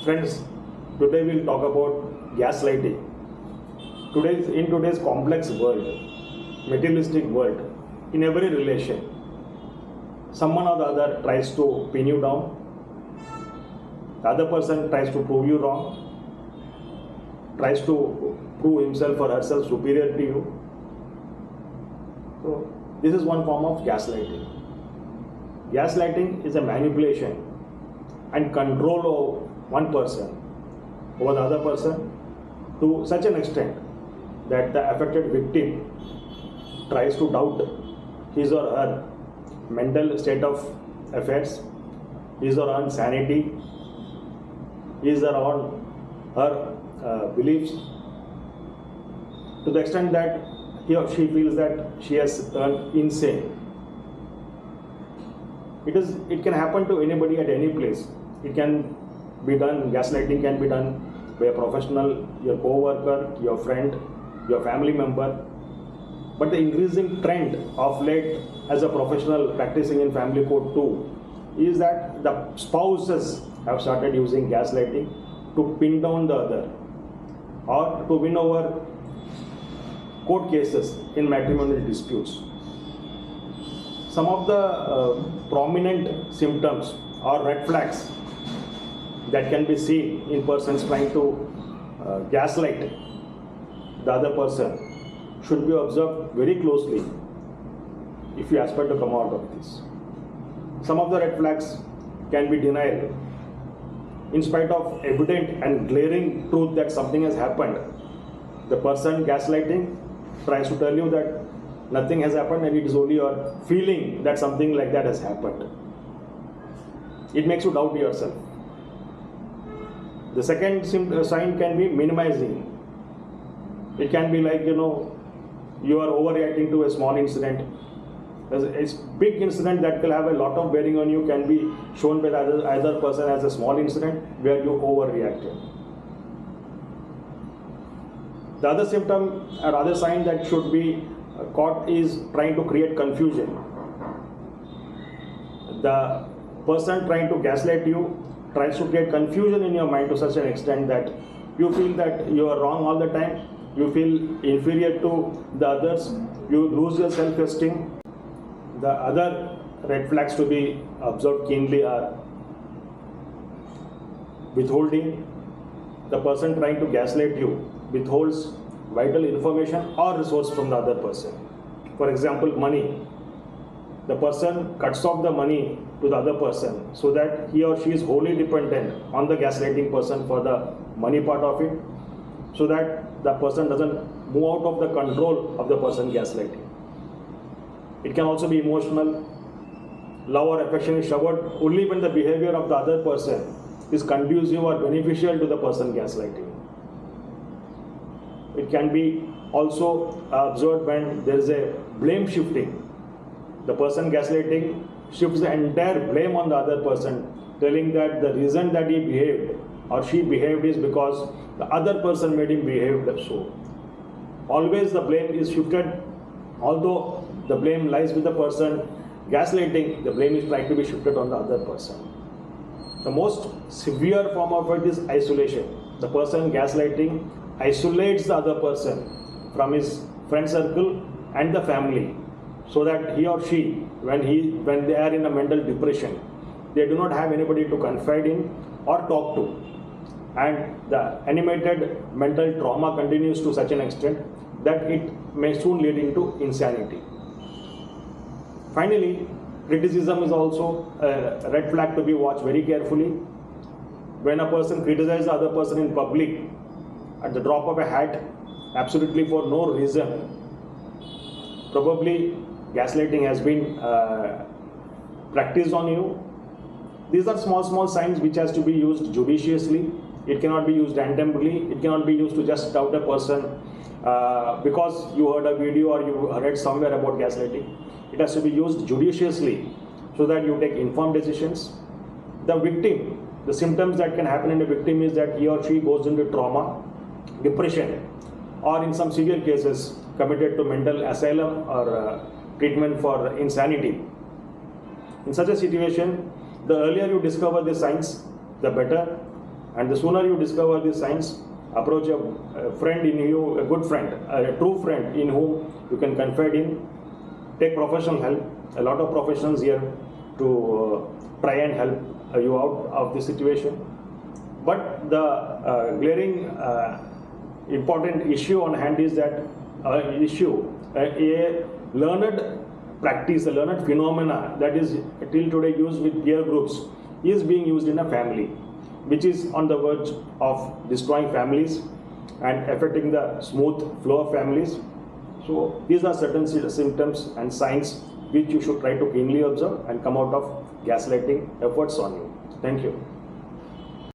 Friends, today we'll talk about gaslighting. In today's complex world, materialistic world, in every relation, someone or the other tries to pin you down. The other person tries to prove you wrong, tries to prove himself or herself superior to you. So, this is one form of gaslighting. Gaslighting is a manipulation and control of one person over the other person to such an extent that the affected victim tries to doubt his or her mental state of affairs, his or her sanity, his or her beliefs, to the extent that he or she feels that she has turned insane. It can happen to anybody at any place. It can be done, gaslighting can be done by a professional, your co-worker, your friend, your family member. But the increasing trend of late as a professional practicing in family court too is that the spouses have started using gaslighting to pin down the other or to win over court cases in matrimonial disputes. Some of the prominent symptoms or red flags that can be seen in persons trying to gaslight the other person should be observed very closely if you aspire to come out of this. Some of the red flags can be denial. In spite of evident and glaring truth that something has happened, the person gaslighting tries to tell you that nothing has happened and it is only your feeling that something like that has happened. It makes you doubt yourself. The second sign can be minimizing. It can be like, you are overreacting to a small incident. A big incident that will have a lot of bearing on you can be shown by either person as a small incident where you overreacted. The other symptom or other sign that should be caught is trying to create confusion. The person trying to gaslight you tries to create confusion in your mind to such an extent that you feel that you are wrong all the time, you feel inferior to the others, you lose your self-esteem. The other red flags to be observed keenly are withholding. The person trying to gaslight you withholds vital information or resource from the other person. For example, money. The person cuts off the money to the other person so that he or she is wholly dependent on the gaslighting person for the money part of it, so that the person doesn't move out of the control of the person gaslighting. It can also be emotional. Love or affection is showered only when the behavior of the other person is conducive or beneficial to the person gaslighting. It can be also observed when there is a blame shifting. The person gaslighting shifts the entire blame on the other person, telling that the reason that he behaved or she behaved is because the other person made him behave so. Always the blame is shifted, although the blame lies with the person gaslighting, the blame is trying to be shifted on the other person. The most severe form of it is isolation. The person gaslighting isolates the other person from his friend circle and the family, so that he or she, when they are in a mental depression, they do not have anybody to confide in or talk to, and the animated mental trauma continues to such an extent that it may soon lead into insanity. Finally, criticism is also a red flag to be watched very carefully. When a person criticizes the other person in public at the drop of a hat, absolutely for no reason, probably gaslighting has been practiced on you. These are small signs which has to be used judiciously. It cannot be used randomly. It cannot be used to just doubt a person because you heard a video or you read somewhere about gaslighting. It has to be used judiciously so that you take informed decisions. The victim, the symptoms that can happen in a victim is that he or she goes into trauma, depression, or in some severe cases committed to mental asylum or treatment for insanity. In such a situation, the earlier you discover the signs, the better. And the sooner you discover these signs, approach a friend in you, a good friend, a true friend in whom you can confide in. Take professional help. A lot of professionals here to try and help you out of this situation. But the glaring important issue on hand is that a learned practice, a learned phenomena that is till today used with peer groups is being used in a family, which is on the verge of destroying families and affecting the smooth flow of families. So these are certain symptoms and signs which you should try to keenly observe and come out of gaslighting efforts on you. Thank you.